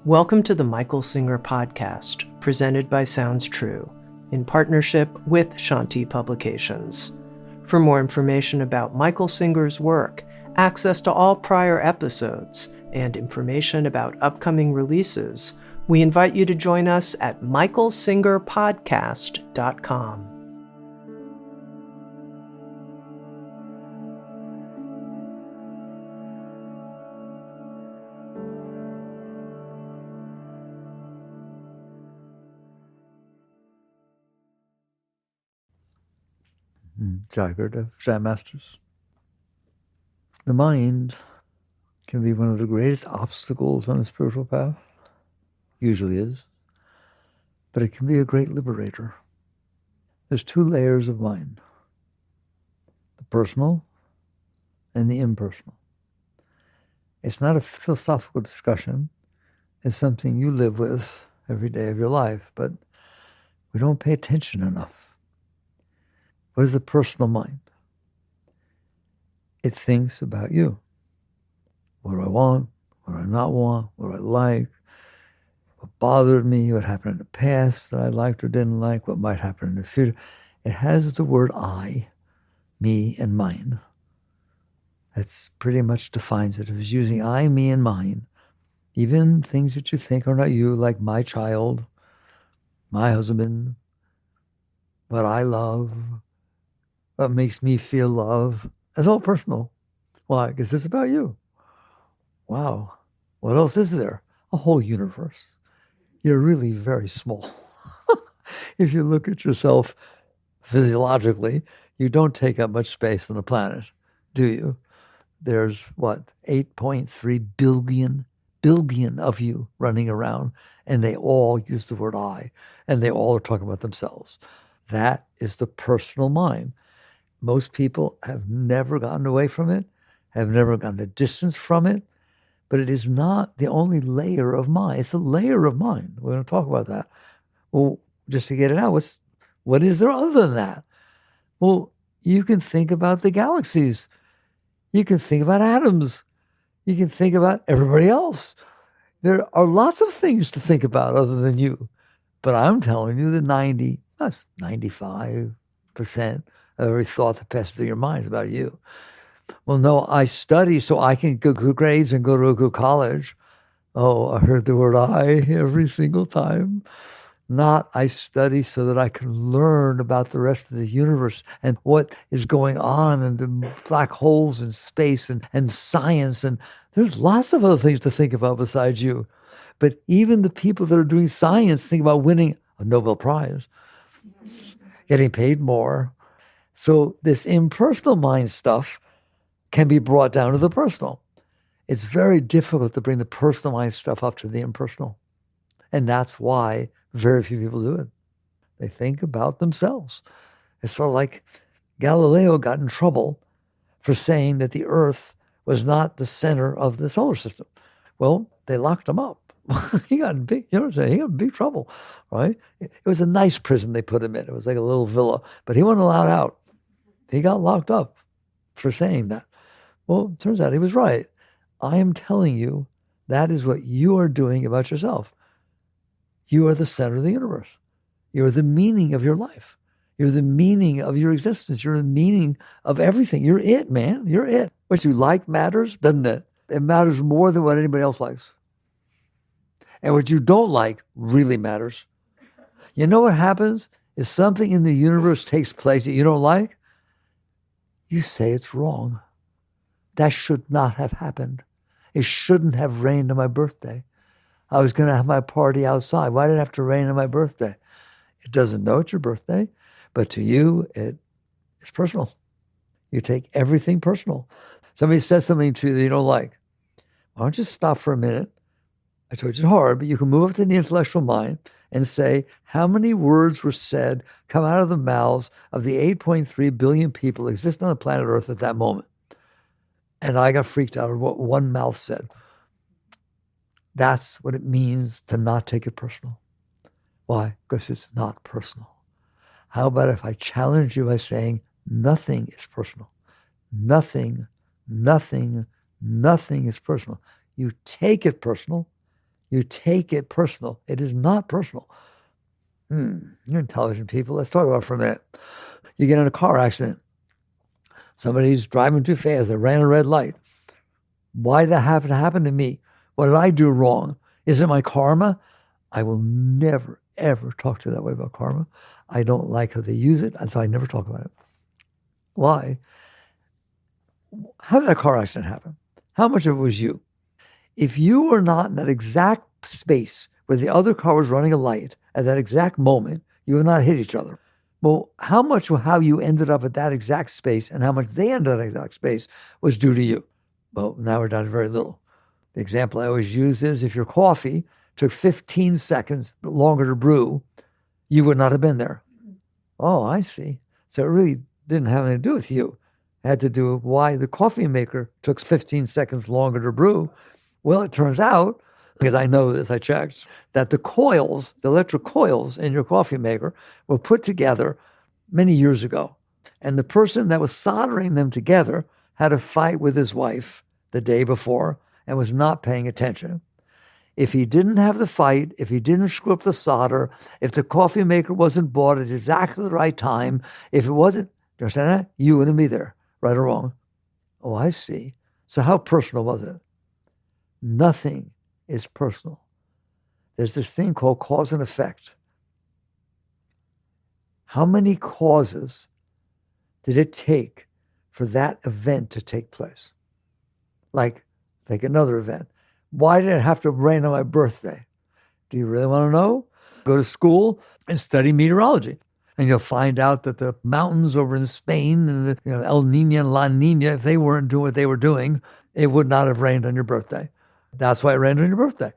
Welcome to the Michael Singer podcast, presented by Sounds True, in partnership with Shanti Publications. For more information about Michael Singer's work, access to all prior episodes, and information about upcoming releases, we invite you to join us at michaelsingerpodcast.com. Jagged Zen Masters. The mind can be one of the greatest obstacles on the spiritual path, usually is, but it can be a great liberator. There's two layers of mind, the personal and the impersonal. It's not a philosophical discussion, it's something you live with every day of your life, but we don't pay attention enough. What is the personal mind? It thinks about you. What do I want? What do I not want? What do I like? What bothered me? What happened in the past that I liked or didn't like? What might happen in the future? It has the word I, me, and mine. That's pretty much defines it. If it's using I, me, and mine, even things that you think are not you, like my child, my husband, what I love, what makes me feel love, it's all personal. Why? Because it's about you. Wow. What else is there? A whole universe. You're really very small. If you look at yourself physiologically, you don't take up much space on the planet, do you? There's, 8.3 billion of you running around, and they all use the word I, and they all are talking about themselves. That is the personal mind. Most people have never gotten away from it, have never gotten a distance from it, but it is not the only layer of mind. It's a layer of mind. We're going to talk about that. Well, just to get it out, what is there other than that? Well, you can think about the galaxies. You can think about atoms. You can think about everybody else. There are lots of things to think about other than you. But I'm telling you that 95% of every thought that passes through your mind is about you. Well, no, I study so I can get good grades and go to a good college. Oh, I heard the word I every single time. Not I study so that I can learn about the rest of the universe and what is going on and the black holes in space and science. And there's lots of other things to think about besides you. But even the people that are doing science think about winning a Nobel Prize, getting paid more. So this impersonal mind stuff can be brought down to the personal. It's very difficult to bring the personal mind stuff up to the impersonal. And that's why very few people do it. They think about themselves. It's sort of like Galileo got in trouble for saying that the Earth was not the center of the solar system. Well, they locked him up. He got in big trouble, right? It was a nice prison they put him in. It was like a little villa, but he wasn't allowed out. He got locked up for saying that. Well, it turns out he was right. I am telling you, that is what you are doing about yourself. You are the center of the universe. You are the meaning of your life. You're the meaning of your existence. You're the meaning of everything. You're it, man. You're it. What you like matters, doesn't it? It matters more than what anybody else likes. And what you don't like really matters. You know what happens if something in the universe takes place that you don't like? You say it's wrong. That should not have happened. It shouldn't have rained on my birthday. I was going to have my party outside. Why did it have to rain on my birthday? It doesn't know it's your birthday, but to you, it's personal. You take everything personal. Somebody says something to you that you don't like. Why don't you stop for a minute? I told you it's hard, but you can move up to the intellectual mind and say, how many words were said, come out of the mouths of the 8.3 billion people existing on the planet Earth at that moment? And I got freaked out at what one mouth said. That's what it means to not take it personal. Why? Because it's not personal. How about if I challenge you by saying nothing is personal? Nothing is personal. You take it personal. You take it personal. It is not personal. You're intelligent people. Let's talk about it for a minute. You get in a car accident. Somebody's driving too fast. They ran a red light. Why did that happen to me? What did I do wrong? Is it my karma? I will never, ever talk to you that way about karma. I don't like how they use it, and so I never talk about it. Why? How did that car accident happen? How much of it was you? If you were not in that exact space where the other car was running a light at that exact moment, you would not hit each other. Well, how you ended up at that exact space and how much they ended at that exact space was due to you. Well, now we're down to very little. The example I always use is if your coffee took 15 seconds longer to brew, you would not have been there. Oh, I see. So it really didn't have anything to do with you. It had to do with why the coffee maker took 15 seconds longer to brew. Well, it turns out, because I know this, I checked, that the coils, the electric coils in your coffee maker were put together many years ago. And the person that was soldering them together had a fight with his wife the day before and was not paying attention. If he didn't have the fight, if he didn't screw up the solder, if the coffee maker wasn't bought at exactly the right time, if it wasn't, do you understand that? You wouldn't be there, right or wrong. Oh, I see. So how personal was it? Nothing is personal. There's this thing called cause and effect. How many causes did it take for that event to take place? Like another event. Why did it have to rain on my birthday? Do you really want to know? Go to school and study meteorology. And you'll find out that the mountains over in Spain and the El Nino and La Nina, if they weren't doing what they were doing, it would not have rained on your birthday. That's why it rained on your birthday.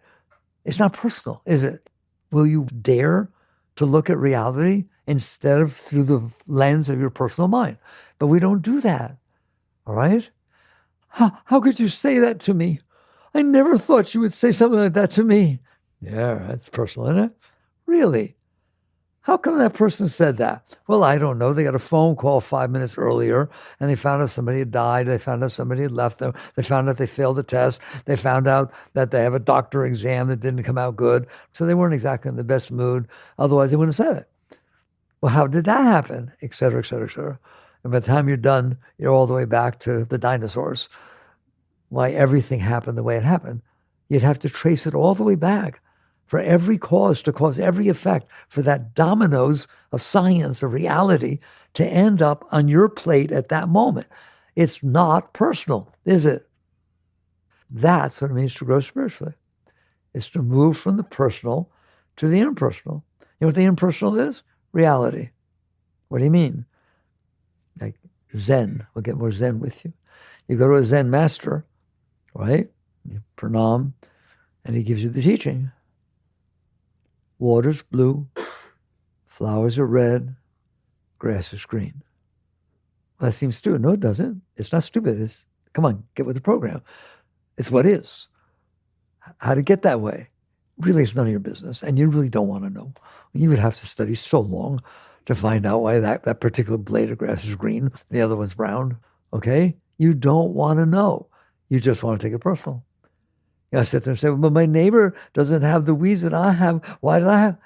It's not personal, is it? Will you dare to look at reality instead of through the lens of your personal mind? But we don't do that, all right? How could you say that to me? I never thought you would say something like that to me. Yeah, that's personal, isn't it? Really? How come that person said that? Well, I don't know. They got a phone call 5 minutes earlier, and they found out somebody had died. They found out somebody had left them. They found out they failed a test. They found out that they have a doctor exam that didn't come out good. So they weren't exactly in the best mood. Otherwise, they wouldn't have said it. Well, how did that happen? Et cetera, et cetera, et cetera. And by the time you're done, you're all the way back to the dinosaurs. Why everything happened the way it happened. You'd have to trace it all the way back for every cause to cause every effect, for that dominoes of science, of reality, to end up on your plate at that moment. It's not personal, is it? That's what it means to grow spiritually. It's to move from the personal to the impersonal. You know what the impersonal is? Reality. What do you mean? Like Zen. We'll get more Zen with you. You go to a Zen master, right? You pranam, and he gives you the teaching. Water's blue, flowers are red, grass is green. Well, that seems stupid. No, it doesn't. It's not stupid. Come on, get with the program. It's what is. How to get that way, really, it's none of your business, and you really don't want to know. You would have to study so long to find out why that particular blade of grass is green, the other one's brown, okay? You don't want to know. You just want to take it personal. I sit there and say, well, my neighbor doesn't have the weeds that I have. Why did I have?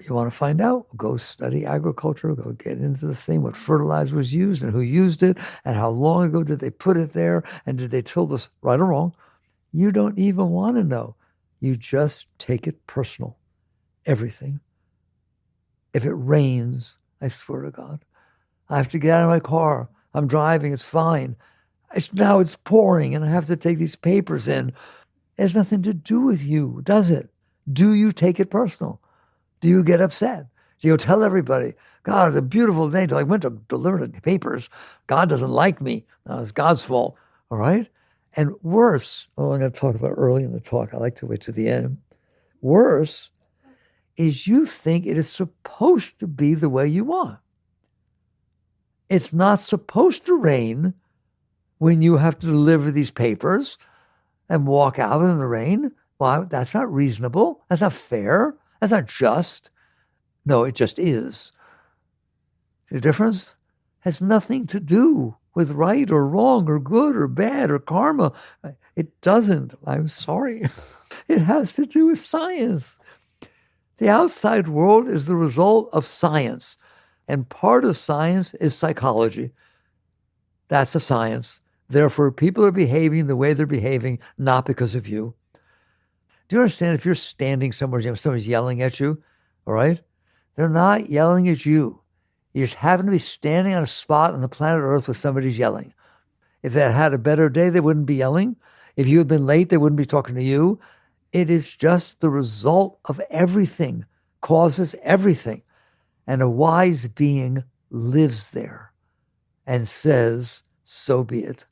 You want to find out? Go study agriculture. Go get into the thing, what fertilizer was used and who used it and how long ago did they put it there and did they till this right or wrong? You don't even want to know. You just take it personal. Everything. If it rains, I swear to God, I have to get out of my car. I'm driving. It's fine. Now it's pouring and I have to take these papers in. It has nothing to do with you, does it? Do you take it personal? Do you get upset? Do you tell everybody, God, it's a beautiful day. I went to deliver the papers. God doesn't like me. No, it's God's fault. All right? And worse, I'm going to talk about early in the talk. I like to wait to the end. Worse is you think it is supposed to be the way you want. It's not supposed to rain when you have to deliver these papers and walk out in the rain. Well, that's not reasonable. That's not fair. That's not just. No, it just is. The difference has nothing to do with right or wrong or good or bad or karma. It doesn't. I'm sorry. It has to do with science. The outside world is the result of science. And part of science is psychology. That's a science. Therefore, people are behaving the way they're behaving, not because of you. Do you understand? If you're standing somewhere, somebody's yelling at you, all right? They're not yelling at you. You just happen to be standing on a spot on the planet Earth where somebody's yelling. If they had a better day, they wouldn't be yelling. If you had been late, they wouldn't be talking to you. It is just the result of everything, causes everything. And a wise being lives there and says, so be it.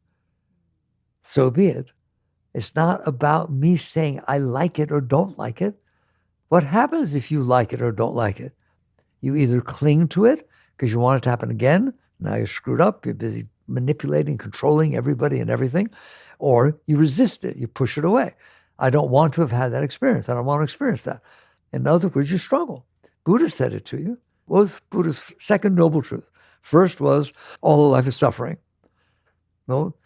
So be it. It's not about me saying I like it or don't like it. What happens if you like it or don't like it? You either cling to it because you want it to happen again. Now you're screwed up. You're busy manipulating, controlling everybody and everything. Or you resist it. You push it away. I don't want to have had that experience. I don't want to experience that. In other words, you struggle. Buddha said it to you. What was Buddha's second noble truth? First was, all life is suffering. No,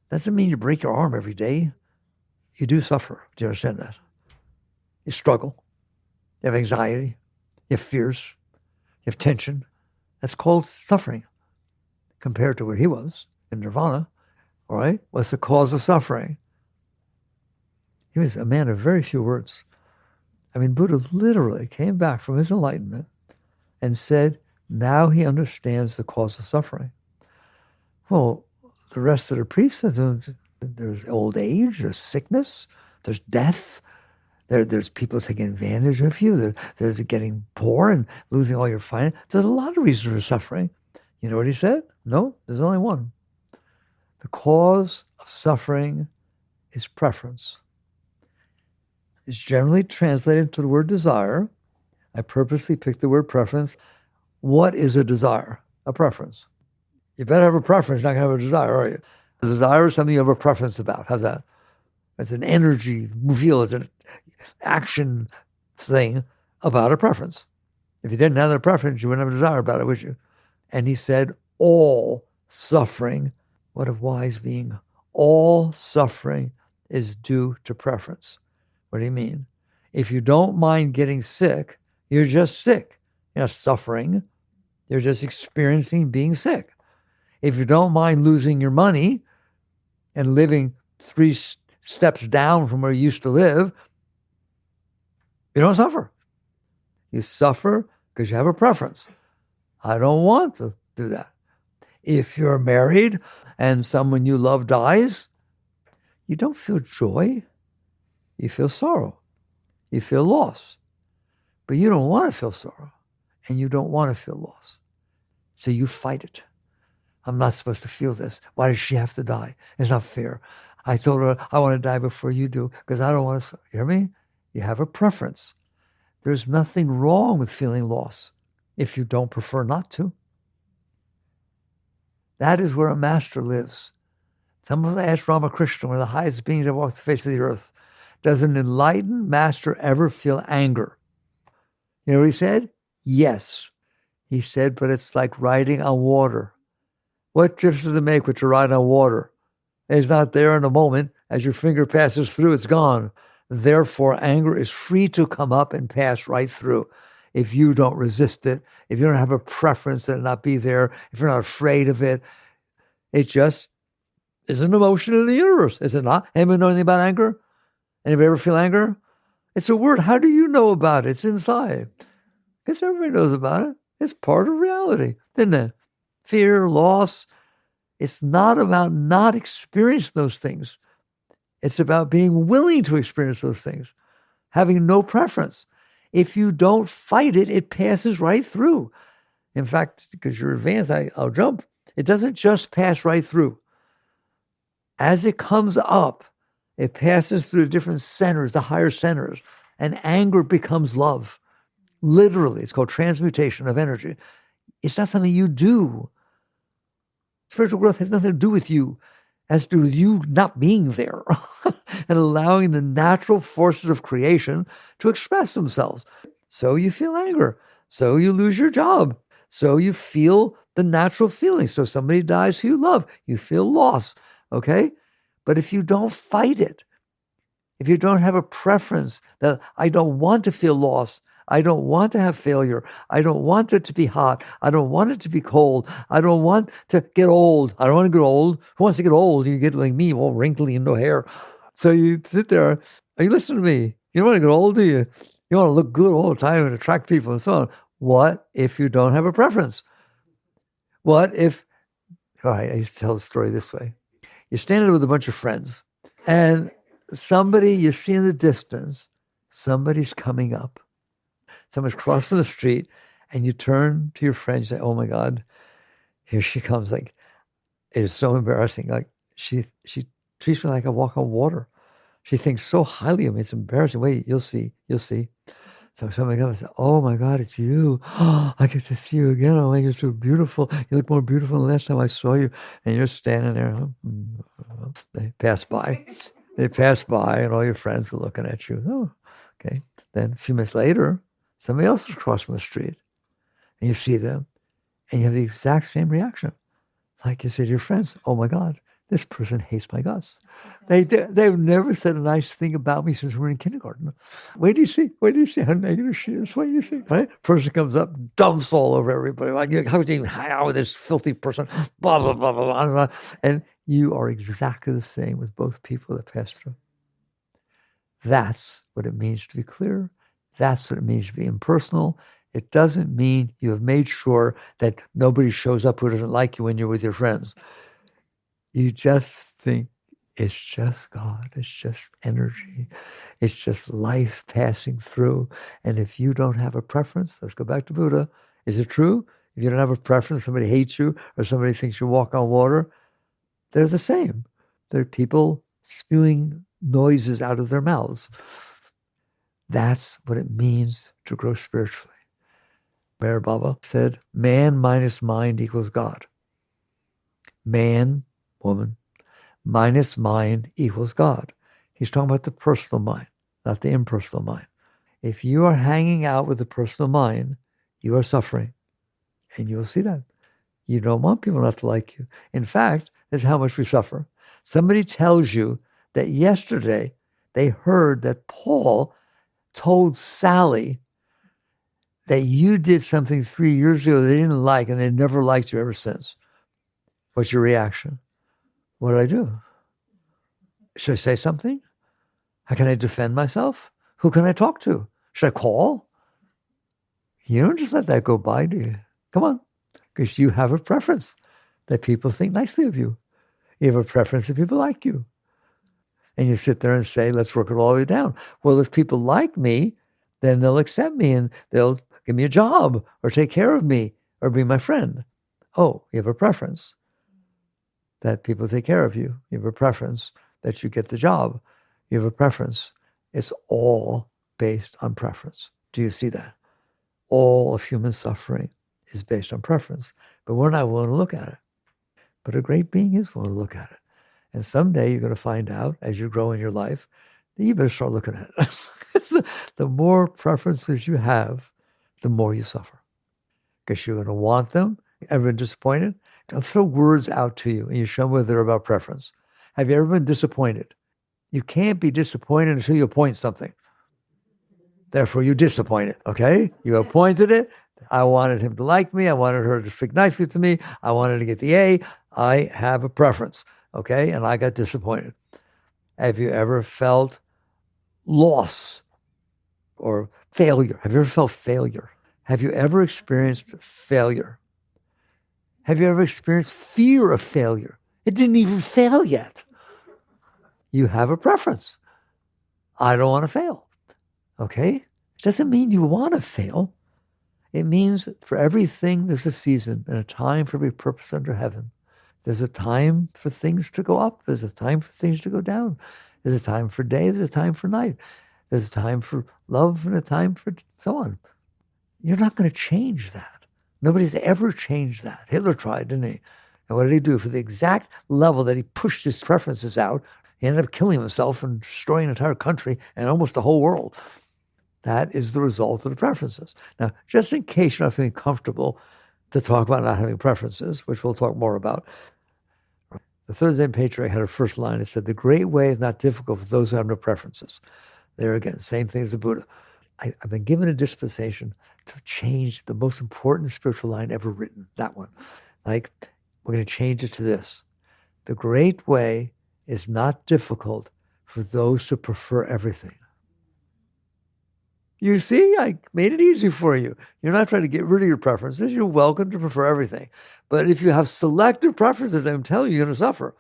doesn't mean you break your arm every day. You do suffer. Do you understand that? You struggle. You have anxiety. You have fears. You have tension. That's called suffering. Compared to where he was in nirvana, all right? What's the cause of suffering? He was a man of very few words. I mean, Buddha literally came back from his enlightenment and said, now he understands the cause of suffering. Well, the rest of the priests said, there's old age, there's sickness, there's death, there's people taking advantage of you, there's getting poor and losing all your finance. There's a lot of reasons for suffering. You know what he said? No, there's only one. The cause of suffering is preference. It's generally translated to the word desire. I purposely picked the word preference. What is a desire? A preference. You better have a preference. You're not going to have a desire, are you? A desire is something you have a preference about. How's that? It's an energy feel. It's an action thing about a preference. If you didn't have that preference, you wouldn't have a desire about it, would you? And he said, all suffering, what a wise being, all suffering is due to preference. What do you mean? If you don't mind getting sick, you're just sick. You're not suffering. You're just experiencing being sick. If you don't mind losing your money and living 3 steps down from where you used to live, you don't suffer. You suffer because you have a preference. I don't want to do that. If you're married and someone you love dies, you don't feel joy. You feel sorrow. You feel loss. But you don't want to feel sorrow. And you don't want to feel loss. So you fight it. I'm not supposed to feel this. Why does she have to die? It's not fair. I told her I want to die before you do because I don't want to. You hear me? You have a preference. There's nothing wrong with feeling loss if you don't prefer not to. That is where a master lives. Someone asked Ramakrishna, one of the highest beings that walked the face of the earth, does an enlightened master ever feel anger? You know what he said? Yes. He said, but it's like riding on water. What difference does it make when you're riding on water? It's not there in a moment. As your finger passes through, it's gone. Therefore, anger is free to come up and pass right through. If you don't resist it, if you don't have a preference that it not be there, if you're not afraid of it, it just is an emotion in the universe, is it not? Anybody know anything about anger? Anybody ever feel anger? It's a word. How do you know about it? It's inside. Because everybody knows about it. It's part of reality, isn't it? Fear, loss. It's not about not experiencing those things. It's about being willing to experience those things, having no preference. If you don't fight it, it passes right through. In fact, because you're advanced, I'll jump. It doesn't just pass right through. As it comes up, it passes through the different centers, the higher centers, and anger becomes love. Literally, it's called transmutation of energy. It's not something you do. Spiritual growth has nothing to do with you. It has to do with you not being there and allowing the natural forces of creation to express themselves. So you feel anger. So you lose your job. So you feel the natural feelings. So somebody dies who you love. You feel loss. Okay? But if you don't fight it, If you don't have a preference that I don't want to feel loss, I don't want to have failure, I don't want it to be hot, I don't want it to be cold, I don't want to get old. I don't want to get old. Who wants to get old? You get like me, all wrinkly and no hair. So you sit there, you listen to me. You don't want to get old, do you? You want to look good all the time and attract people and so on. What if you don't have a preference? What if, all right, I used to tell the story this way. You're standing there with a bunch of friends and somebody you see in the distance, somebody's coming up. Someone's crossing the street and you turn to your friend and say, oh my God, here she comes. Like, it is so embarrassing. Like she treats me like I walk on water. She thinks so highly of me. It's embarrassing. Wait, you'll see. So somebody comes and says, oh my God, it's you. Oh, I get to see you again. Oh, you're so beautiful. You look more beautiful than the last time I saw you. And you're standing there. They pass by. And all your friends are looking at you. Oh, okay. Then a few minutes later, somebody else is crossing the street. And you see them. And you have the exact same reaction. Like you say to your friends, oh my God, this person hates my guts. They've never said a nice thing about me since we were in kindergarten. Wait do you see how negative she is? Wait do you see? Right? Person comes up, dumps all over everybody. Like, how could you even hang out with this filthy person? Blah, blah, blah, blah, blah, blah. And you are exactly the same with both people that pass through. That's what it means to be clear. That's what it means to be impersonal. It doesn't mean you have made sure that nobody shows up who doesn't like you when you're with your friends. You just think it's just God. It's just energy. It's just life passing through. And if you don't have a preference, let's go back to Buddha. Is it true? If you don't have a preference, somebody hates you or somebody thinks you walk on water, they're the same. They're people spewing noises out of their mouths. That's what it means to grow spiritually. Meher Baba said, man minus mind equals God. Man, woman, minus mind equals God. He's talking about the personal mind, not the impersonal mind. If you are hanging out with the personal mind, you are suffering. And you will see that. You don't want people not to like you. In fact, that's how much we suffer. Somebody tells you that yesterday they heard that Paul told Sally that you did something 3 years ago they didn't like and they never liked you ever since. What's your reaction? What did I do? Should I say something? How can I defend myself? Who can I talk to? Should I call? You don't just let that go by, do you? Come on. Because you have a preference that people think nicely of you. You have a preference that people like you. And you sit there and say, let's work it all the way down. Well, if people like me, then they'll accept me and they'll give me a job or take care of me or be my friend. Oh, you have a preference that people take care of you. You have a preference that you get the job. You have a preference. It's all based on preference. Do you see that? All of human suffering is based on preference, but we're not willing to look at it. But a great being is willing to look at it. And someday you're going to find out as you grow in your life that you better start looking at it. The more preferences you have, the more you suffer. Because you're going to want them. Ever been disappointed? They'll throw words out to you and you show them whether they're about preference. Have you ever been disappointed? You can't be disappointed until you appoint something. Therefore, you disappointed, okay? You appointed it. I wanted him to like me. I wanted her to speak nicely to me. I wanted to get the A. I have a preference, okay? And I got disappointed. Have you ever felt loss or failure? Have you ever felt failure? Have you ever experienced failure? Have you ever experienced fear of failure? It didn't even fail yet. You have a preference. I don't want to fail. Okay? It doesn't mean you want to fail. It means for everything there's a season and a time for every purpose under heaven. There's a time for things to go up. There's a time for things to go down. There's a time for day. There's a time for night. There's a time for love and a time for so on. You're not going to change that. Nobody's ever changed that. Hitler tried, didn't he? And what did he do? For the exact level that he pushed his preferences out, he ended up killing himself and destroying an entire country and almost the whole world. That is the result of the preferences. Now, just in case you're not feeling comfortable to talk about not having preferences, which we'll talk more about, The third Zen patriarch had her first line. It said, "The great way is not difficult for those who have no preferences." There again, same thing as the Buddha. I've been given a dispensation to change the most important spiritual line ever written, that one. Like, we're going to change it to this. The great way is not difficult for those who prefer everything. You see, I made it easy for you. You're not trying to get rid of your preferences. You're welcome to prefer everything. But if you have selective preferences, I'm telling you, you're going to suffer.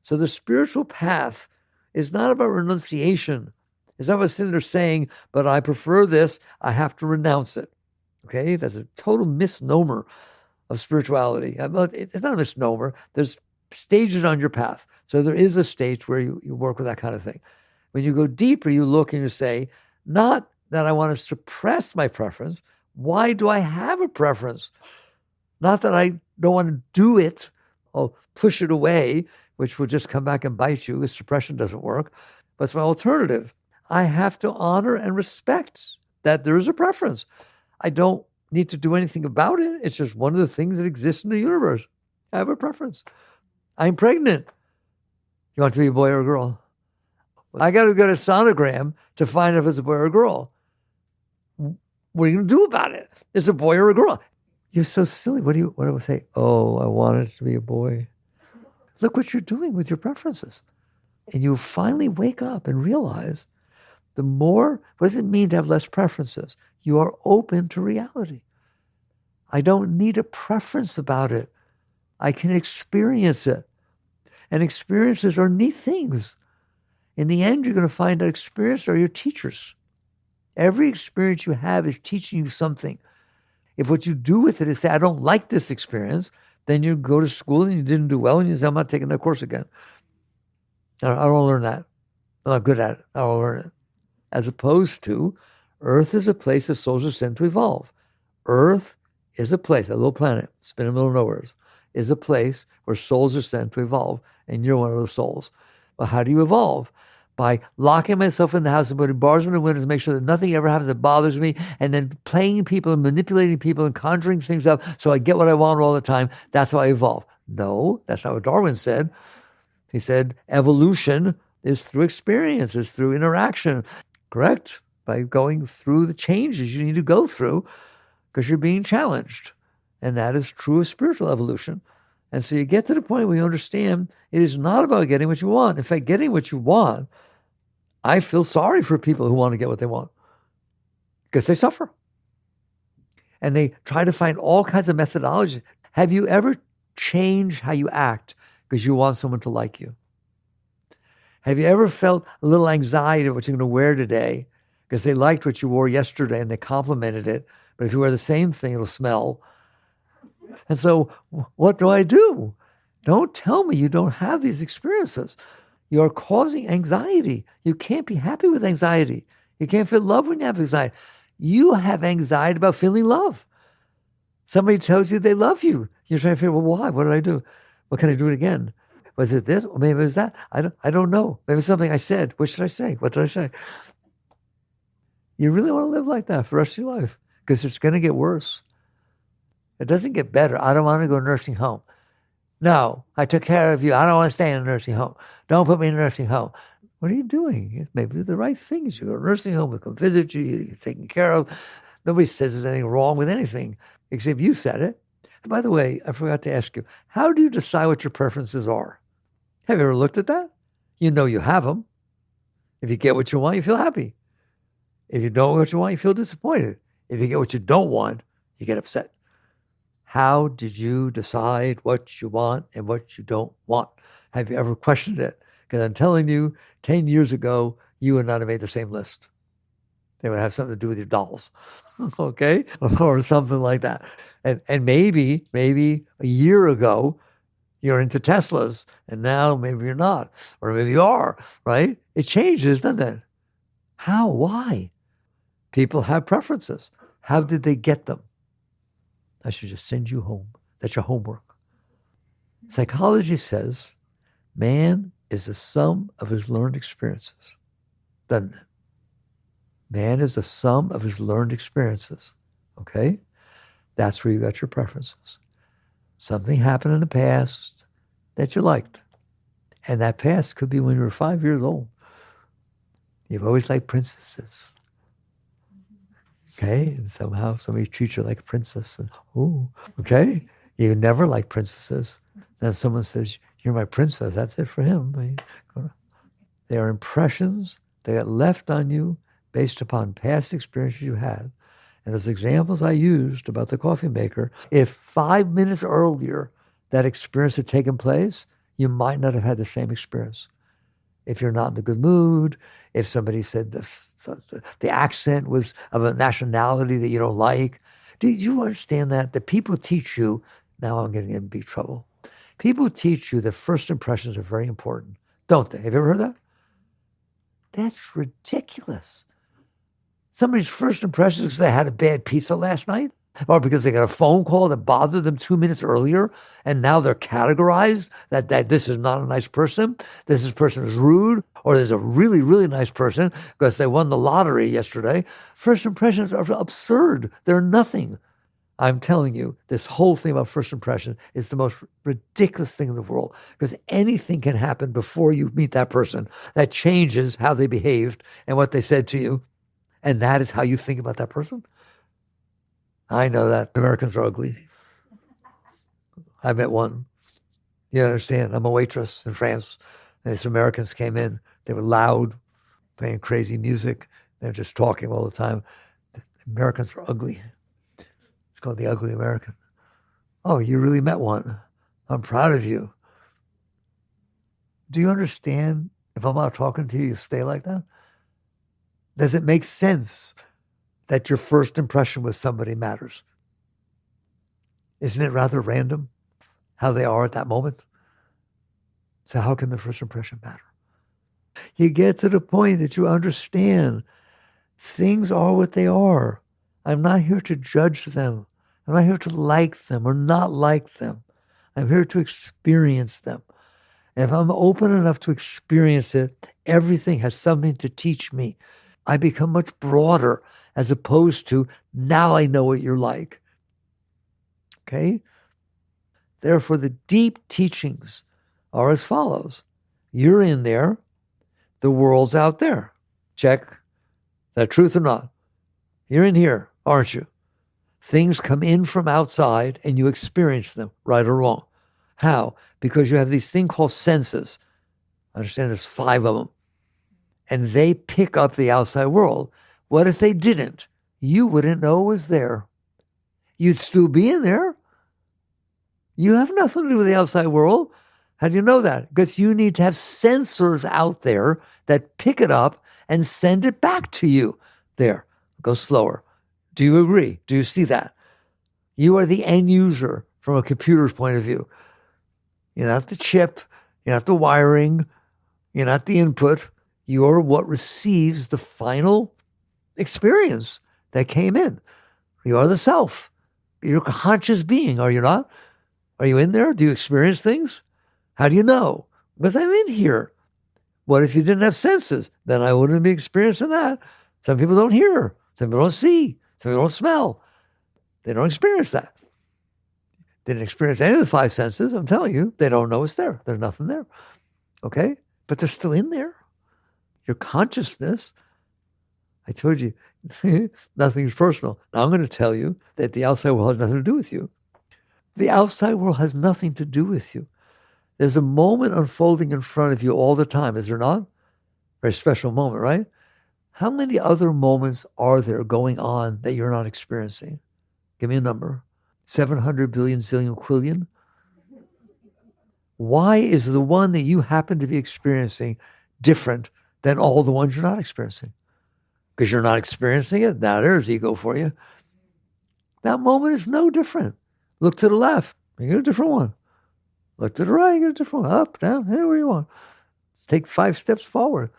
So the spiritual path is not about renunciation. It's not about sitting there saying, but I prefer this, I have to renounce it. Okay? That's a total misnomer of spirituality. It's not a misnomer. There's stages on your path. So there is a stage where you work with that kind of thing. When you go deeper, you look and you say, not that I want to suppress my preference. Why do I have a preference? Not that I don't want to do it. I'll push it away, which will just come back and bite you because suppression doesn't work. But it's my alternative. I have to honor and respect that there is a preference. I don't need to do anything about it. It's just one of the things that exists in the universe. I have a preference. I'm pregnant. You want to be a boy or a girl? I got to go to sonogram to find out if it's a boy or a girl. What are you going to do about it? It's a boy or a girl. You're so silly. What do I say? Oh, I want it to be a boy. Look what you're doing with your preferences. And you finally wake up and realize what does it mean to have less preferences? You are open to reality. I don't need a preference about it. I can experience it. And experiences are neat things. In the end, you're going to find that experiences are your teachers. Every experience you have is teaching you something. If what you do with it is say, I don't like this experience, then you go to school and you didn't do well and you say, I'm not taking that course again. I don't want to learn that. I'm not good at it. I don't want to learn it. As opposed to, Earth is a place that souls are sent to evolve. Earth is a place, a little planet, spinning in the middle of nowhere, is a place where souls are sent to evolve, and you're one of those souls. Well, how do you evolve? By locking myself in the house and putting bars on the windows, make sure that nothing ever happens that bothers me, and then playing people and manipulating people and conjuring things up so I get what I want all the time. That's how I evolve. No, that's not what Darwin said. He said evolution is through experience, it's through interaction. Correct? By going through the changes you need to go through because you're being challenged. And that is true of spiritual evolution. And so you get to the point where you understand it is not about getting what you want. In fact, getting what you want, I feel sorry for people who want to get what they want because they suffer. And they try to find all kinds of methodologies. Have you ever changed how you act because you want someone to like you? Have you ever felt a little anxiety of what you're going to wear today because they liked what you wore yesterday and they complimented it, but if you wear the same thing, it'll smell? And so what do? Don't tell me you don't have these experiences. You're causing anxiety. You can't be happy with anxiety. You can't feel love when you have anxiety. You have anxiety about feeling love. Somebody tells you they love you. You're trying to figure, well, why? What did I do? What can I do it again? Was it this? Or maybe it was that. I don't know. Maybe it's something I said. What should I say? What did I say? You really want to live like that for the rest of your life because it's going to get worse. It doesn't get better. I don't want to go to nursing home. No, I took care of you. I don't want to stay in a nursing home. Don't put me in a nursing home. What are you doing? Maybe the right things. You go to a nursing home, we come visit you, you're taken care of. Nobody says there's anything wrong with anything, except you said it. And by the way, I forgot to ask you, how do you decide what your preferences are? Have you ever looked at that? You know you have them. If you get what you want, you feel happy. If you don't get what you want, you feel disappointed. If you get what you don't want, you get upset. How did you decide what you want and what you don't want? Have you ever questioned it? Because I'm telling you, 10 years ago, you would not have made the same list. They would have something to do with your dolls, okay? Or something like that. And maybe a year ago, you're into Teslas, and now maybe you're not, or maybe you are, right? It changes, doesn't it? How? Why? People have preferences. How did they get them? I should just send you home. That's your homework. Psychology says man is the sum of his learned experiences, doesn't it? Man is the sum of his learned experiences, okay? That's where you got your preferences. Something happened in the past that you liked. And that past could be when you were 5 years old. You've always liked princesses. Okay? And somehow somebody treats you like a princess. And, ooh, okay? You never liked princesses. Then someone says, you're my princess. That's it for him. They are impressions that get left on you based upon past experiences you had. And as examples I used about the coffee maker, if 5 minutes earlier that experience had taken place, you might not have had the same experience. If you're not in a good mood, if somebody said the accent was of a nationality that you don't like. Do you understand that? The people teach you, now I'm getting in big trouble. People teach you that first impressions are very important, don't they? Have you ever heard that? That's ridiculous. Somebody's first impressions because they had a bad pizza last night, or because they got a phone call that bothered them 2 minutes earlier, and now they're categorized that this is not a nice person, this person is rude, or there's a really, really nice person because they won the lottery yesterday. First impressions are absurd. They're nothing. I'm telling you, this whole thing about first impression is the most ridiculous thing in the world, because anything can happen before you meet that person that changes how they behaved and what they said to you, and that is how you think about that person. I know that Americans are ugly. I met one. You understand? I'm a waitress in France. And these Americans came in. They were loud, playing crazy music. They're just talking all the time. The Americans are ugly. It's called the ugly American. Oh, you really met one. I'm proud of you. Do you understand? If I'm not talking to you, you stay like that? Does it make sense that your first impression with somebody matters? Isn't it rather random how they are at that moment? So how can the first impression matter? You get to the point that you understand things are what they are. I'm not here to judge them. I'm not here to like them or not like them. I'm here to experience them. And if I'm open enough to experience it, everything has something to teach me. I become much broader as opposed to, now I know what you're like. Okay? Therefore, the deep teachings are as follows. You're in there. The world's out there. Check. Is that truth or not? You're in here, aren't you? Things come in from outside and you experience them, right or wrong. How? Because you have these things called senses. I understand there's 5 of them. And they pick up the outside world. What if they didn't? You wouldn't know it was there. You'd still be in there. You have nothing to do with the outside world. How do you know that? Because you need to have sensors out there that pick it up and send it back to you. There, go slower. Do you agree? Do you see that? You are the end user from a computer's point of view. You're not the chip. You're not the wiring. You're not the input. You're what receives the final experience that came in. You are the self. You're a conscious being, are you not? Are you in there? Do you experience things? How do you know? Because I'm in here. What if you didn't have senses? Then I wouldn't be experiencing that. Some people don't hear. Some people don't see. Some people don't smell. They don't experience that. They didn't experience any of the 5 senses. I'm telling you, they don't know it's there. There's nothing there. Okay? But they're still in there. Your consciousness, I told you, nothing's personal. Now I'm going to tell you that the outside world has nothing to do with you. The outside world has nothing to do with you. There's a moment unfolding in front of you all the time, is there not? Very special moment, right? How many other moments are there going on that you're not experiencing? Give me a number. 700 billion zillion quillion? Why is the one that you happen to be experiencing different than all the ones you're not experiencing? Because you're not experiencing it? Now there's ego for you. That moment is no different. Look to the left, you get a different one. Look to the right, you get a different one. Up, down, anywhere you want. Take 5 steps forward.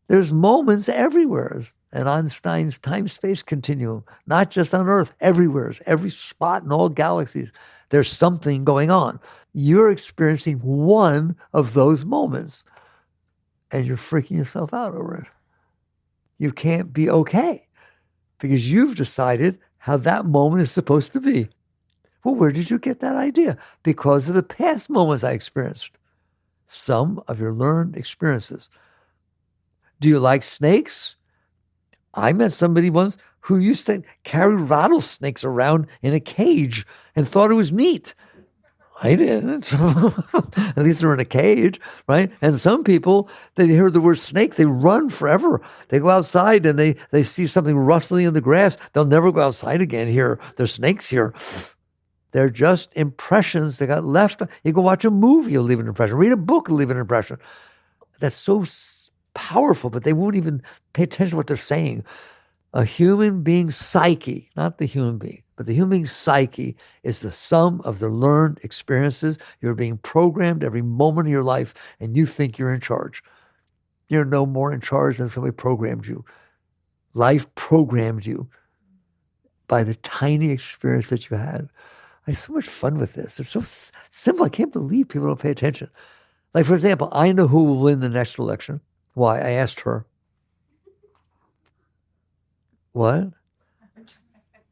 There's moments everywhere. And Einstein's time-space continuum, not just on Earth, everywhere, every spot in all galaxies, there's something going on. You're experiencing one of those moments, and you're freaking yourself out over it. You can't be okay because you've decided how that moment is supposed to be. Well, where did you get that idea? Because of the past moments I experienced. sum of your learned experiences. Do you like snakes? I met somebody once who used to carry rattlesnakes around in a cage and thought it was neat. I didn't. At least they're in a cage, right? And some people, they hear the word snake, they run forever. They go outside and they see something rustling in the grass. They'll never go outside again here. There's snakes here. They're just impressions that got left. You go watch a movie, you'll leave an impression. Read a book, you'll leave an impression. That's so powerful, but they won't even pay attention to what they're saying. A human being's psyche, not the human being, but the human being's psyche is the sum of the learned experiences. You're being programmed every moment of your life, and you think you're in charge. You're no more in charge than somebody programmed you. Life programmed you by the tiny experience that you had. I had so much fun with this. It's so simple. I can't believe people don't pay attention. Like, for example, I know who will win the next election. Why? I asked her. What?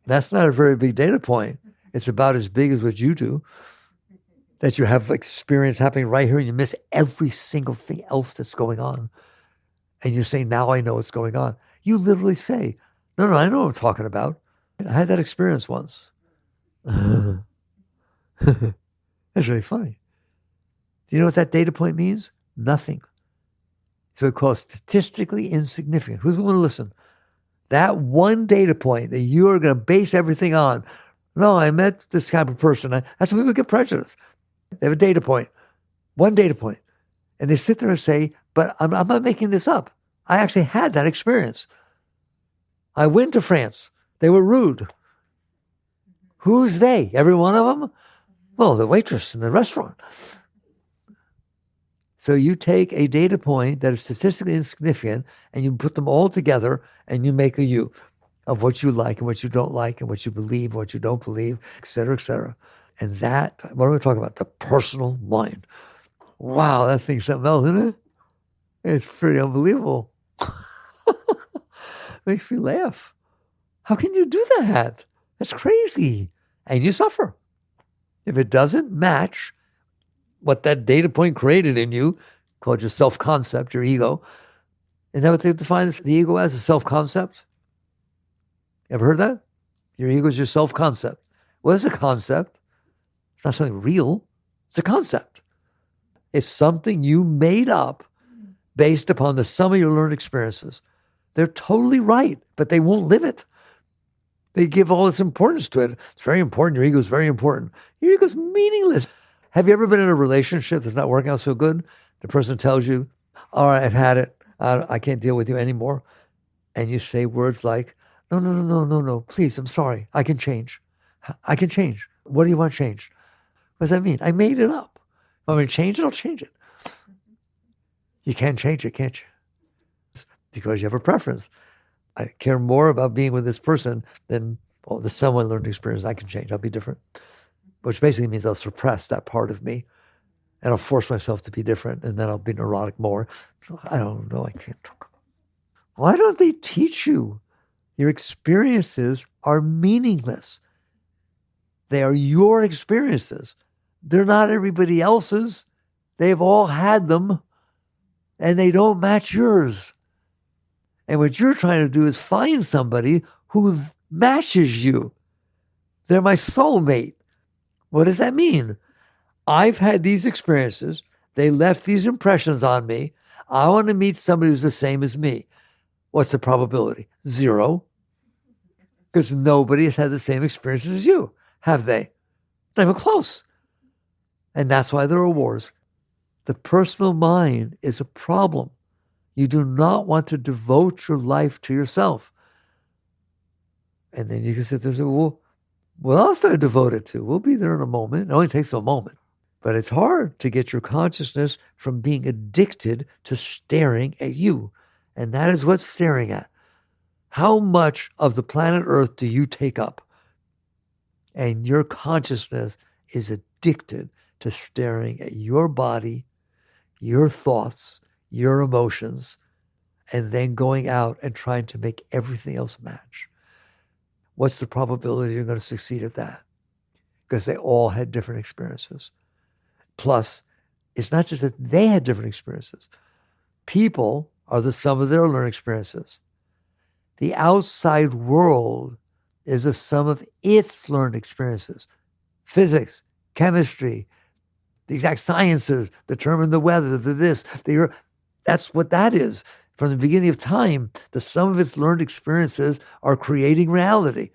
That's not a very big data point. It's about as big as what you do. That you have experience happening right here and you miss every single thing else that's going on. And you say, now I know what's going on. You literally say, no, I know what I'm talking about. I had that experience once. That's really funny. Do you know what that data point means? Nothing. So it calls statistically insignificant. Who's going to listen? That one data point that you are going to base everything on. No, I met this kind of person. That's when people get prejudiced. They have a data point, one data point. And they sit there and say, but I'm not making this up. I actually had that experience. I went to France. They were rude. Who's they? Every one of them? Well, the waitress in the restaurant. So you take a data point that is statistically insignificant and you put them all together and you make a you of what you like and what you don't like and what you believe, what you don't believe, et cetera, et cetera. And that, what are we talking about? The personal mind. Wow, that thing's something else, isn't it? It's pretty unbelievable. Makes me laugh. How can you do that? That's crazy. And you suffer. If it doesn't match what that data point created in you, called your self-concept, your ego. Isn't that what they define the ego as, a self-concept? Ever heard that? Your ego is your self-concept. What is a concept? It's not something real. It's a concept. It's something you made up based upon the sum of your learned experiences. They're totally right, but they won't live it. They give all this importance to it. It's very important. Your ego is very important. Your ego is meaningless. Have you ever been in a relationship that's not working out so good? The person tells you, all right, I've had it. I can't deal with you anymore. And you say words like, no, please, I'm sorry. I can change. I can change. What do you want changed? What does that mean? I made it up. If I'm going to change it, I'll change it. You can't change it, can't you? It's because you have a preference. I care more about being with this person than the someone learned experience. I can change. I'll be different. Which basically means I'll suppress that part of me and I'll force myself to be different and then I'll be neurotic more. So I don't know. I can't talk. Why don't they teach you? Your experiences are meaningless. They are your experiences. They're not everybody else's. They've all had them and they don't match yours. And what you're trying to do is find somebody who matches you. They're my soulmate. What does that mean? I've had these experiences. They left these impressions on me. I want to meet somebody who's the same as me. What's the probability? 0. Because nobody has had the same experiences as you, have they? Not even close. And that's why there are wars. The personal mind is a problem. You do not want to devote your life to yourself. And then you can sit there and say, well, what else do I devote it to? We'll be there in a moment. It only takes a moment. But it's hard to get your consciousness from being addicted to staring at you. And that is what's staring at. How much of the planet Earth do you take up? And your consciousness is addicted to staring at your body, your thoughts, your emotions, and then going out and trying to make everything else match. What's the probability you're going to succeed at that? Because they all had different experiences. Plus, It's not just that they had different experiences. People are the sum of their learned experiences. The outside world is the sum of its learned experiences. Physics, chemistry, the exact sciences determine the weather, the this, the earth. That's what that is. From the beginning of time, the sum of its learned experiences are creating reality.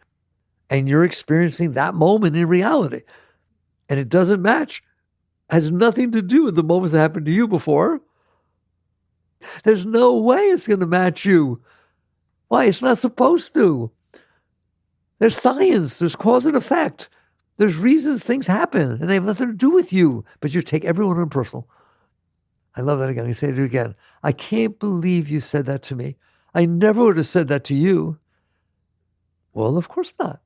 And you're experiencing that moment in reality. And it doesn't match. It has nothing to do with the moments that happened to you before. There's no way it's going to match you. Why? It's not supposed to. There's science. There's cause and effect. There's reasons things happen, and they have nothing to do with you. But you take everyone on personal. I love that again. I say it again. I can't believe you said that to me. I never would have said that to you. Well, of course not.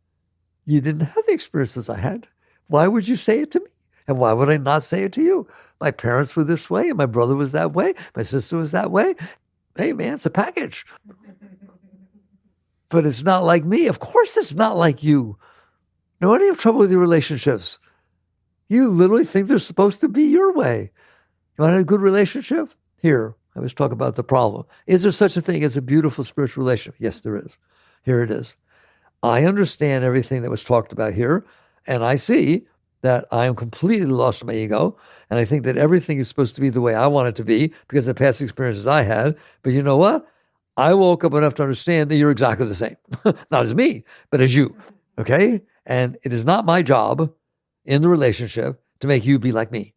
You didn't have the experiences I had. Why would you say it to me? And why would I not say it to you? My parents were this way, and my brother was that way. My sister was that way. Hey, man, it's a package. But it's not like me. Of course it's not like you. No one have trouble with your relationships. You literally think they're supposed to be your way. You want a good relationship? Here, I was talking about the problem. Is there such a thing as a beautiful spiritual relationship? Yes, there is. Here it is. I understand everything that was talked about here, and I see that I am completely lost in my ego, and I think that everything is supposed to be the way I want it to be because of the past experiences I had. But you know what? I woke up enough to understand that you're exactly the same. Not as me, but as you. Okay? And it is not my job in the relationship to make you be like me.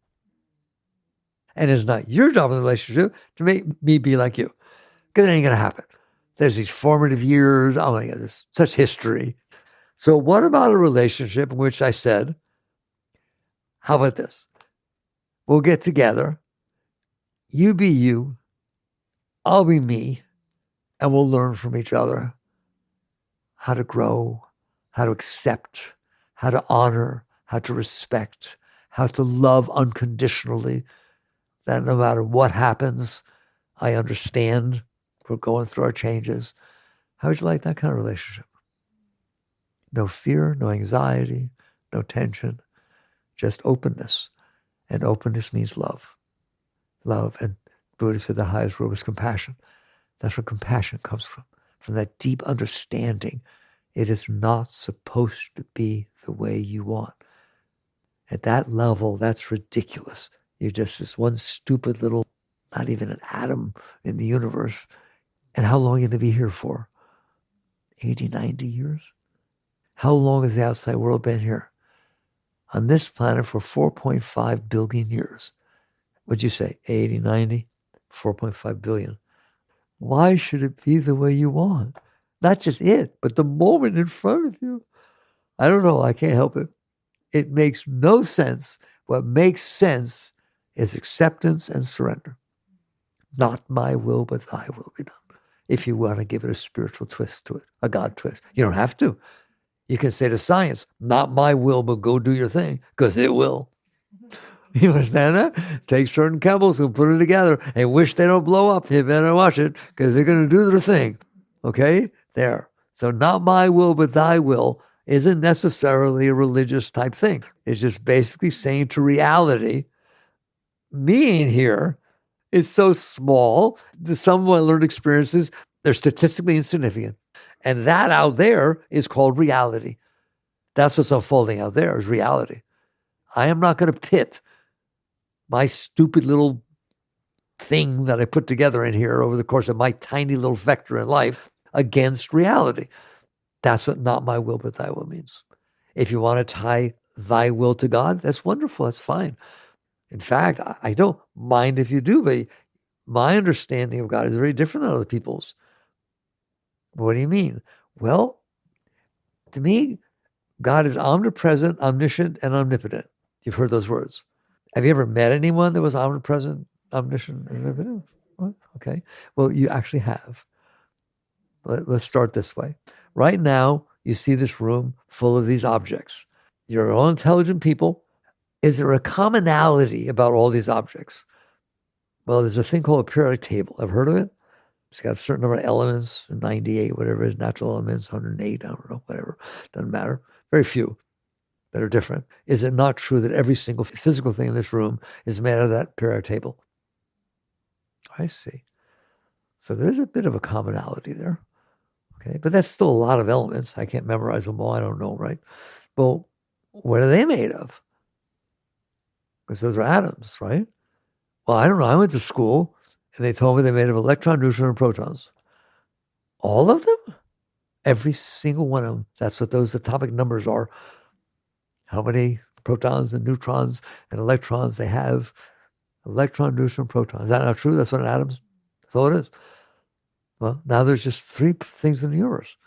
And it's not your job in the relationship to make me be like you. Because it ain't going to happen. There's these formative years. Oh my God, there's such history. So what about a relationship in which I said, how about this? We'll get together. You be you. I'll be me. And we'll learn from each other how to grow, how to accept, how to honor, how to respect, how to love unconditionally. That no matter what happens, I understand we're going through our changes. How would you like that kind of relationship? No fear, no anxiety, no tension, just openness. And openness means love. Love, and Buddha said the highest word was compassion. That's where compassion comes from that deep understanding. It is not supposed to be the way you want. At that level, that's ridiculous. You're just this one stupid little, not even an atom in the universe. And how long are you going to be here for? 80, 90 years? How long has the outside world been here? On this planet for 4.5 billion years. What'd you say? 80, 90? 4.5 billion. Why should it be the way you want? Not just it, but the moment in front of you. I don't know. I can't help it. It makes no sense. What makes sense is acceptance and surrender. Not my will, but thy will be done. If you want to give it a spiritual twist to it, a God twist. You don't have to. You can say to science, not my will, but go do your thing, because it will. You understand that? Take certain chemicals and put it together and wish they don't blow up. You better watch it because they're going to do their thing. Okay? There. So not my will, but thy will isn't necessarily a religious type thing. It's just basically saying to reality, me in here is so small. The sum of my learned experiences, they're statistically insignificant. And that out there is called reality. That's what's unfolding out there is reality. I am not going to pit my stupid little thing that I put together in here over the course of my tiny little vector in life against reality. That's what not my will, but thy will means. If you want to tie thy will to God, that's wonderful. That's fine. In fact, I don't mind if you do, but my understanding of God is very different than other people's. What do you mean? Well, to me, God is omnipresent, omniscient, and omnipotent. You've heard those words. Have you ever met anyone that was omnipresent, omniscient, and omnipotent? Okay. Well, you actually have. Let's start this way. Right now, you see this room full of these objects. You're all intelligent people. Is there a commonality about all these objects? Well, there's a thing called a periodic table. Ever heard of it? It's got a certain number of elements, 98, whatever it is, natural elements, 108, I don't know, whatever. Doesn't matter. Very few. that are different. Is it not true that every single physical thing in this room is made out of that periodic table? I see. So there's a bit of a commonality there. Okay, but that's still a lot of elements. I can't memorize them all. I don't know, right? Well, what are they made of? Because those are atoms, right? Well, I don't know. I went to school and they told me they're made of electron, neutron, and protons. All of them? Every single one of them. That's what those atomic numbers are. How many protons and neutrons and electrons they have? Electron, neutron, proton. Is that not true? That's what an atom's. That's all it is. Well, now there's just 3 things in the universe.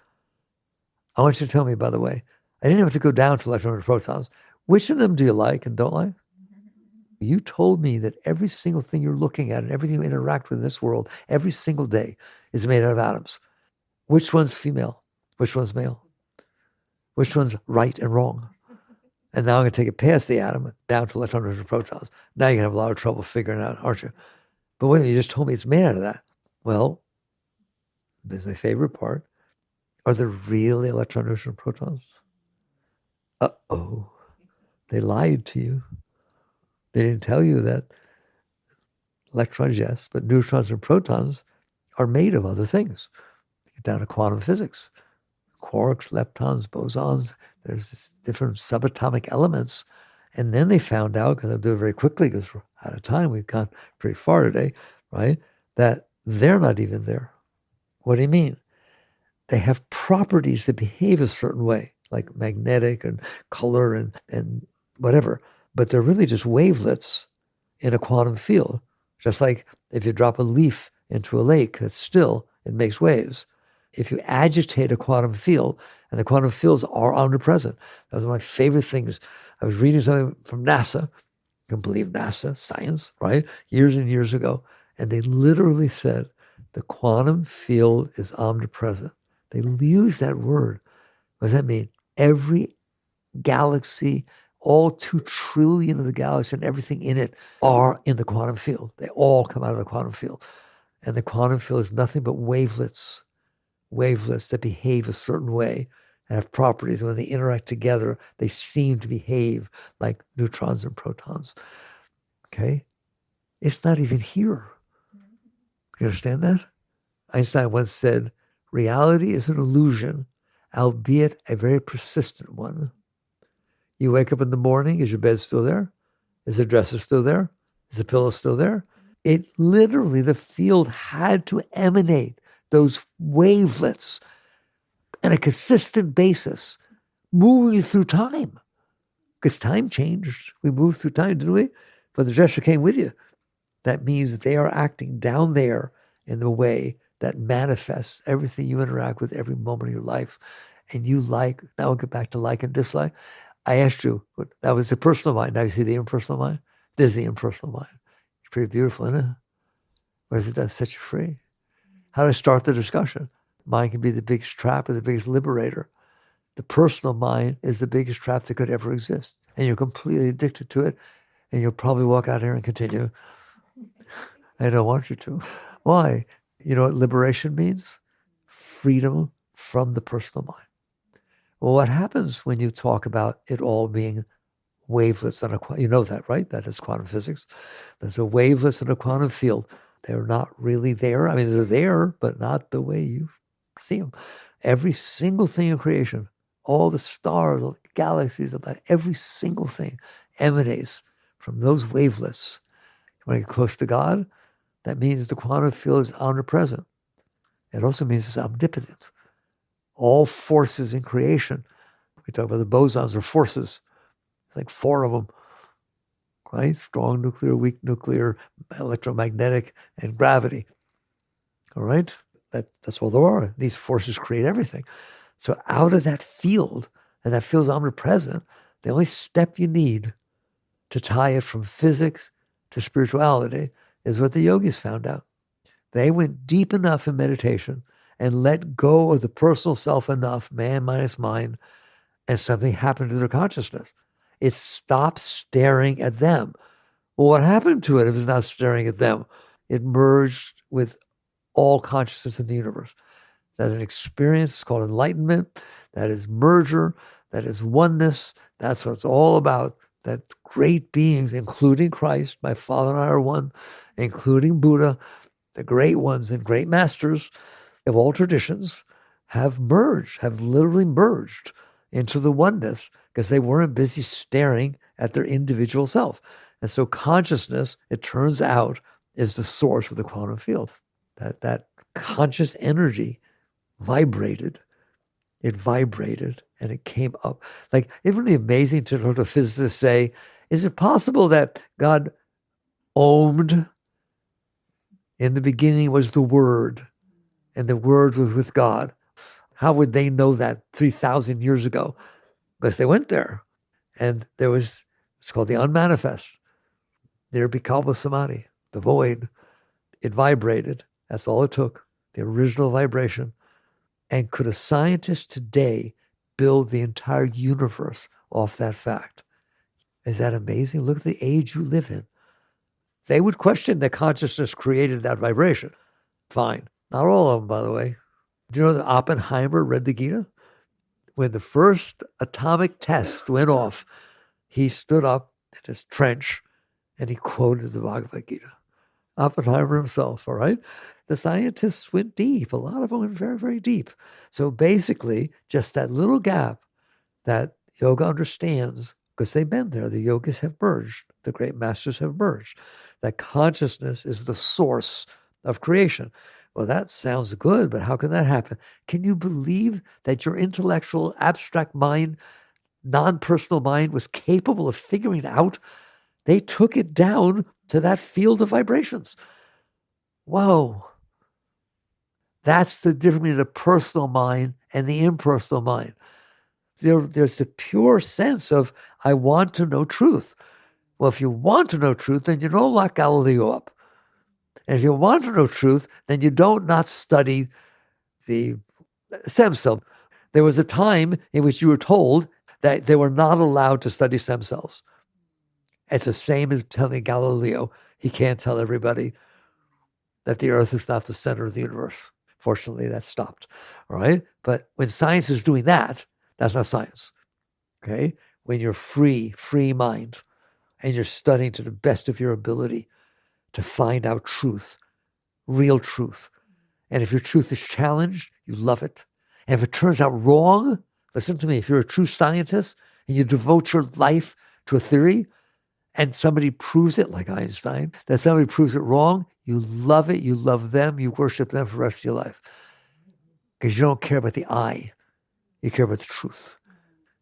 I want you to tell me, by the way, I didn't have to go down to electrons and protons. Which of them do you like and don't like? You told me that every single thing you're looking at and everything you interact with in this world, every single day, is made out of atoms. Which one's female? Which one's male? Which one's right and wrong? And now I'm going to take it past the atom, down to electrons and protons. Now you're going to have a lot of trouble figuring it out, aren't you? But wait a minute, you just told me it's made out of that. Well, this is my favorite part. Are there really electrons, neutrons, and protons? Uh-oh. They lied to you. They didn't tell you that electrons, yes, but neutrons and protons are made of other things. Get down to quantum physics. Quarks, leptons, bosons, there's different subatomic elements. And then they found out, because I'll do it very quickly because we're out of time, we've gone pretty far today, right, that they're not even there. What do you mean? They have properties that behave a certain way, like magnetic and color and whatever, but they're really just wavelets in a quantum field. Just like if you drop a leaf into a lake that's still, it makes waves. If you agitate a quantum field, and the quantum fields are omnipresent. That was one of my favorite things. I was reading something from NASA. You can believe NASA, science, right? Years and years ago. And they literally said, the quantum field is omnipresent. They use that word. What does that mean? Every galaxy, all 2 trillion of the galaxies and everything in it are in the quantum field. They all come out of the quantum field. And the quantum field is nothing but wavelets that behave a certain way and have properties. When they interact together, they seem to behave like neutrons and protons. Okay? It's not even here. You understand that? Einstein once said, reality is an illusion, albeit a very persistent one. You wake up in the morning, is your bed still there? Is the dresser still there? Is the pillow still there? It literally, the field had to emanate those wavelets on a consistent basis, moving through time. Because time changed. We moved through time, didn't we? But the dresser came with you. That means they are acting down there in the way that manifests everything you interact with every moment of your life. And you like, now we'll get back to like and dislike. I asked you, that was the personal mind. Now you see the impersonal mind? There's the impersonal mind. It's pretty beautiful, isn't it? What does it do? Set you free. How do I start the discussion? Mind can be the biggest trap or the biggest liberator. The personal mind is the biggest trap that could ever exist. And you're completely addicted to it. And you'll probably walk out here and continue. I don't want you to. Why? You know what liberation means? Freedom from the personal mind. Well, what happens when you talk about it all being wavelets on a, you know that, right? That is quantum physics. There's a wavelets in a quantum field. They're not really there. I mean, they're there, but not the way you see them. Every single thing in creation, all the stars, all the galaxies, about every single thing emanates from those wavelets. You want to get close to God? That means the quantum field is omnipresent. It also means it's omnipotent. All forces in creation. We talk about the bosons or forces. It's like 4 of them, right? Strong nuclear, weak nuclear, electromagnetic, and gravity. All right? That's all there are. These forces create everything. So out of that field, and that field is omnipresent, the only step you need to tie it from physics to spirituality is what the yogis found out. They went deep enough in meditation and let go of the personal self enough, man minus mind, and something happened to their consciousness. It stopped staring at them. Well, what happened to it if it's not staring at them? It merged with all consciousness in the universe. That's an experience. It's called enlightenment. That is merger. that is oneness. That's what it's all about. That great beings, including Christ, my Father and I are one, including Buddha, the great ones and great masters of all traditions have literally merged into the oneness because they weren't busy staring at their individual self. And so consciousness, it turns out, is the source of the quantum field. That conscious energy vibrated. It vibrated and it came up. Like, isn't it really amazing to hear a physicist say, is it possible that God ohmed? In the beginning was the Word, and the Word was with God. How would they know that 3,000 years ago? Because they went there. And there was, it's called the unmanifest. There Vikalpa Samadhi, the void. It vibrated. That's all it took, the original vibration. And could a scientist today build the entire universe off that fact? Is that amazing? Look at the age you live in. They would question that consciousness created that vibration. Fine. Not all of them, by the way. Do you know that Oppenheimer read the Gita? When the first atomic test went off, he stood up in his trench and he quoted the Bhagavad Gita. Oppenheimer himself, all right? The scientists went deep. A lot of them went very, very deep. So basically, just that little gap that yoga understands, because they've been there, the yogis have merged, the great masters have merged, that consciousness is the source of creation. Well, that sounds good, but how can that happen? Can you believe that your intellectual, abstract mind, non-personal mind was capable of figuring it out? They took it down to that field of vibrations. Whoa. That's the difference between the personal mind and the impersonal mind. There's a pure sense of, I want to know truth. Well, if you want to know truth, then you don't lock Galileo up. And if you want to know truth, then you don't not study the stem cell. There was a time in which you were told that they were not allowed to study stem cells. It's the same as telling Galileo, he can't tell everybody that the earth is not the center of the universe. Fortunately, that stopped, all right? But when science is doing that, that's not science, okay? When you're free mind, and you're studying to the best of your ability to find out truth, real truth. And if your truth is challenged, you love it. And if it turns out wrong, listen to me, if you're a true scientist and you devote your life to a theory and somebody proves it, like Einstein, that somebody proves it wrong, you love it, you love them, you worship them for the rest of your life. Because you don't care about the I, you care about the truth.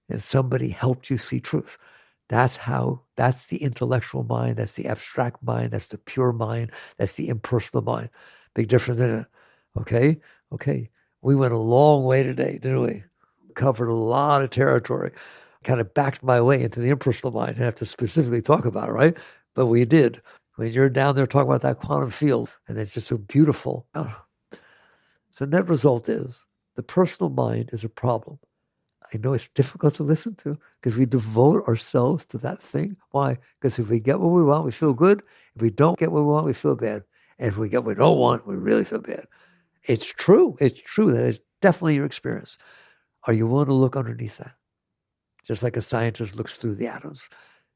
And somebody helped you see truth. That's the intellectual mind, that's the abstract mind, that's the pure mind, that's the impersonal mind. Big difference in it. Okay. We went a long way today, didn't we? Covered a lot of territory. Kind of backed my way into the impersonal mind. I didn't have to specifically talk about it, right? But we did. When you're down there talking about that quantum field, and it's just so beautiful. Oh. So net result is, the personal mind is a problem. I know it's difficult to listen to because we devote ourselves to that thing. Why? Because if we get what we want, we feel good. If we don't get what we want, we feel bad. And if we get what we don't want, we really feel bad. It's true. It's true. That is definitely your experience. Are you willing to look underneath that? Just like a scientist looks through the atoms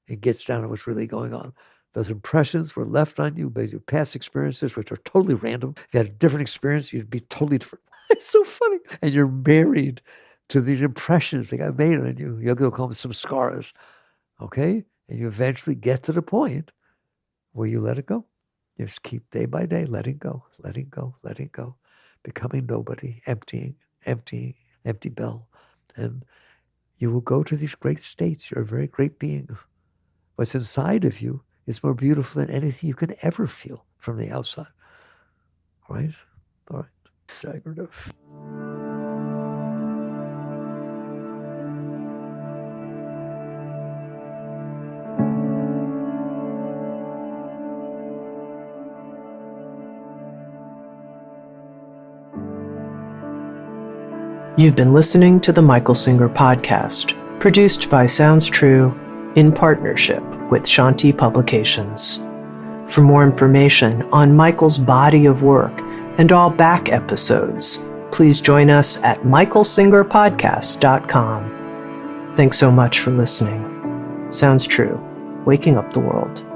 and gets down to what's really going on. Those impressions were left on you by your past experiences, which are totally random. If you had a different experience, you'd be totally different. It's so funny. And you're married to the impressions that got made on you. You'll go home with some scars, okay? And you eventually get to the point where you let it go. You just keep day by day letting go, becoming nobody, empty bell. And you will go to these great states. You're a very great being. What's inside of you is more beautiful than anything you can ever feel from the outside. All right? Integrative. You've been listening to the Michael Singer Podcast, produced by Sounds True in partnership with Shanti Publications. For more information on Michael's body of work and all back episodes, please join us at michaelsingerpodcast.com. Thanks so much for listening. Sounds True, waking up the world.